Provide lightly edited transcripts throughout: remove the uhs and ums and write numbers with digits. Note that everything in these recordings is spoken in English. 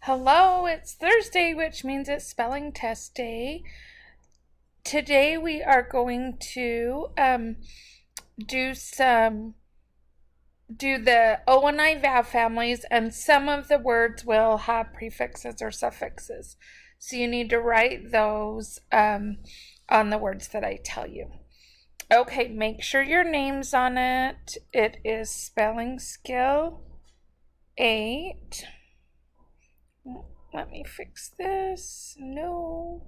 Hello, it's Thursday, which means it's spelling test day. Today we are going to do some do the O and I vowel families, and some of the words will have prefixes or suffixes. So you need to write those on the words that I tell you. Okay, make sure your name's on it. It is Spelling Skill 8. Let me fix this. No.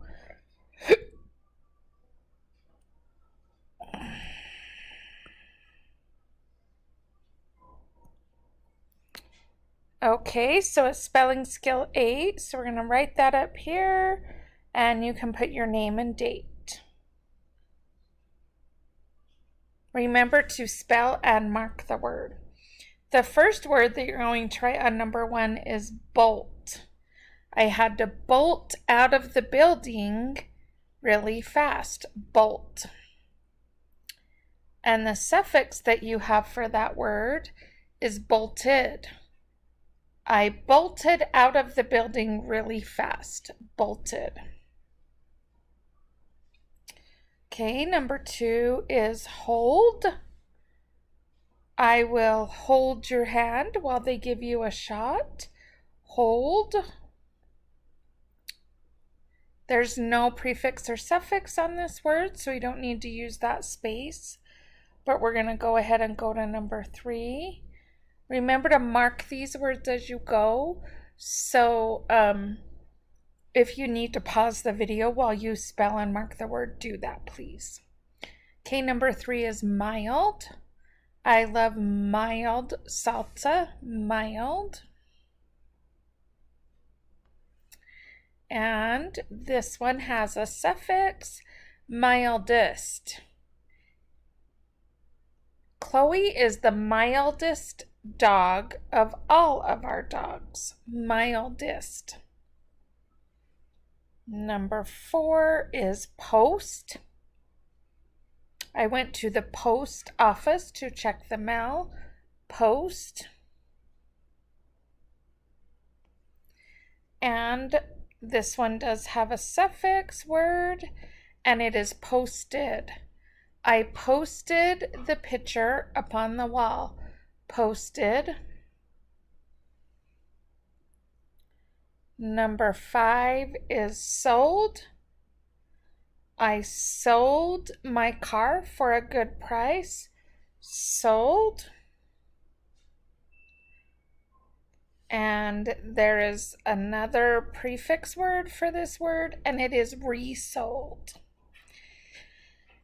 Okay, so it's Spelling Skill 8. So we're going to write that up here, and you can put your name and date. Remember to spell and mark the word. The first word that you're going to write on number 1 is bolt. I had to bolt out of the building really fast. Bolt. And the suffix that you have for that word is bolted. I bolted out of the building really fast. Bolted. Okay, number 2 is hold. I will hold your hand while they give you a shot. Hold. There's no prefix or suffix on this word, so we don't need to use that space. But we're going to go ahead and go to number 3. Remember to mark these words as you go. So if you need to pause the video while you spell and mark the word, do that, please. Okay, number 3 is mild. I love mild salsa. Mild. And this one has a suffix, mildest. Chloe is the mildest dog of all of our dogs. Mildest. Number 4 is post. I went to the post office to check the mail. Post. And this one does have a suffix word, and it is posted. I posted the picture upon the wall. Posted. Number 5 is sold. I sold my car for a good price. Sold. And there is another prefix word for this word, and it is resold.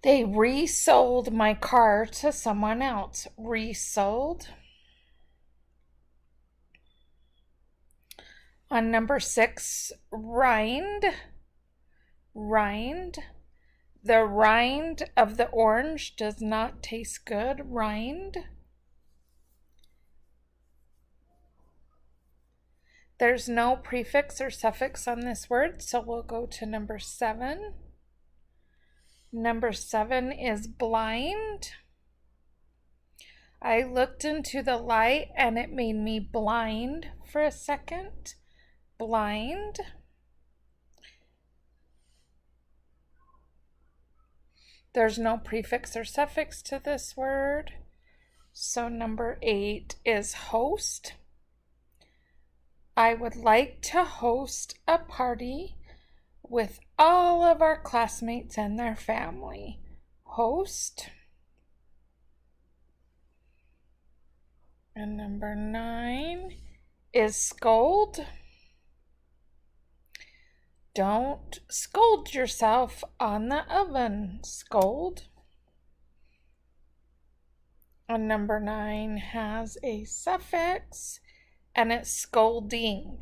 They resold my car to someone else. Resold. On number 6, rind. Rind. The rind of the orange does not taste good. Rind. There's no prefix or suffix on this word, so we'll go to number 7. Number 7 is blind. I looked into the light and it made me blind for a second. Blind. There's no prefix or suffix to this word. So number 8 is host. I would like to host a party with all of our classmates and their family. Host. And number 9 is scold. Don't scold yourself on the oven. Scold. And number 9 has a suffix, and it's scolding.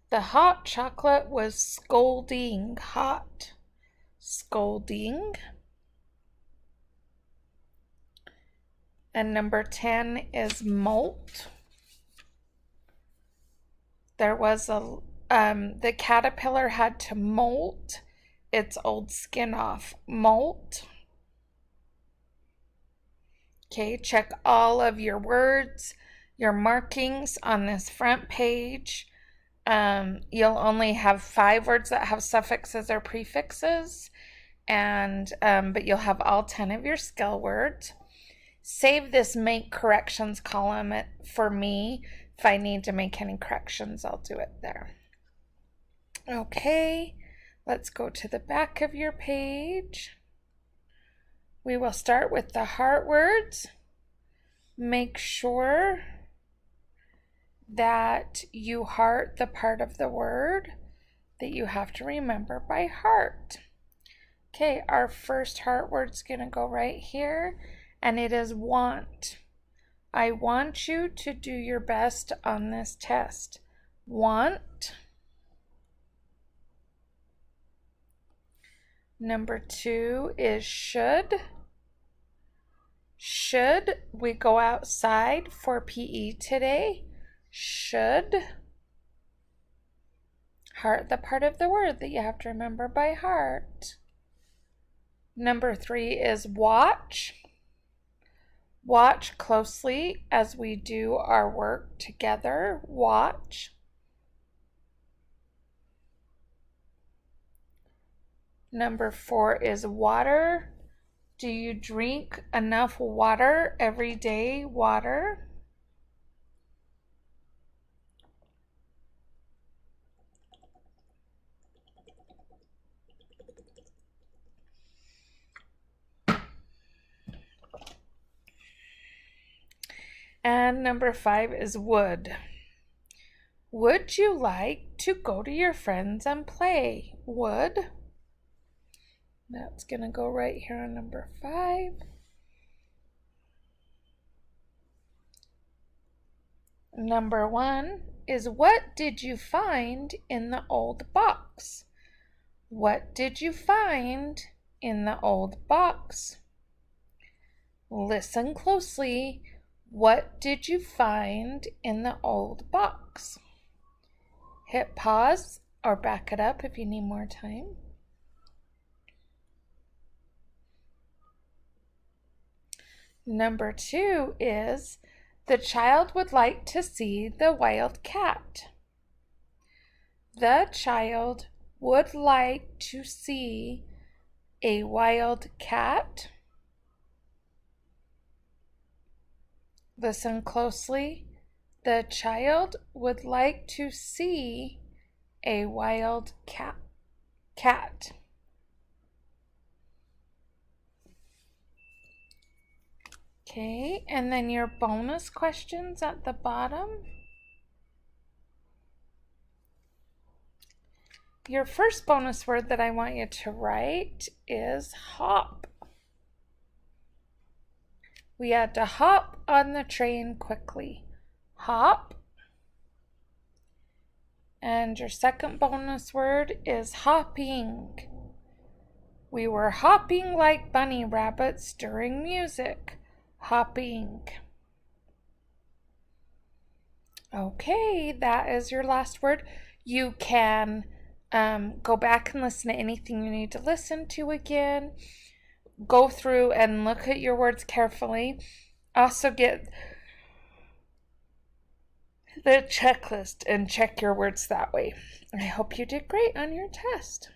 The hot chocolate was scolding hot. Scolding. And number 10 is molt. There was the caterpillar had to molt its old skin off. Molt. Okay, check all of your words, your markings on this front page. you'll only have 5 words that have suffixes or prefixes, and but you'll have all 10 of your skill words. Save this make corrections column for me. If I need to make any corrections, I'll do it there. Okay, let's go to the back of your page. We will start with the heart words. Make sure that you heart the part of the word that you have to remember by heart. Okay, our first heart word's gonna go right here, and it is want. I want you to do your best on this test. Want. Number 2 is should. Should we go outside for PE today? Should. Heart the part of the word that you have to remember by heart. Number 3 is watch. Watch closely as we do our work together. Watch. Number 4 is water. Do you drink enough water every day? Water. And number 5 is would. Would you like to go to your friends and play? Would. That's going to go right here on number 5. Number 1 is what did you find in the old box? What did you find in the old box? Listen closely. What did you find in the old box? Hit pause or back it up if you need more time. Number 2 is the child would like to see the wild cat. The child would like to see a wild cat. Listen closely. The child would like to see a wild cat. Okay, and then your bonus questions at the bottom. Your first bonus word that I want you to write is hop. We had to hop on the train quickly. Hop. And your second bonus word is hopping. We were hopping like bunny rabbits during music. Hopping. Okay, that is your last word. You can go back and listen to anything you need to listen to again. Go through and look at your words carefully. Also get the checklist and check your words that way. I hope you did great on your test.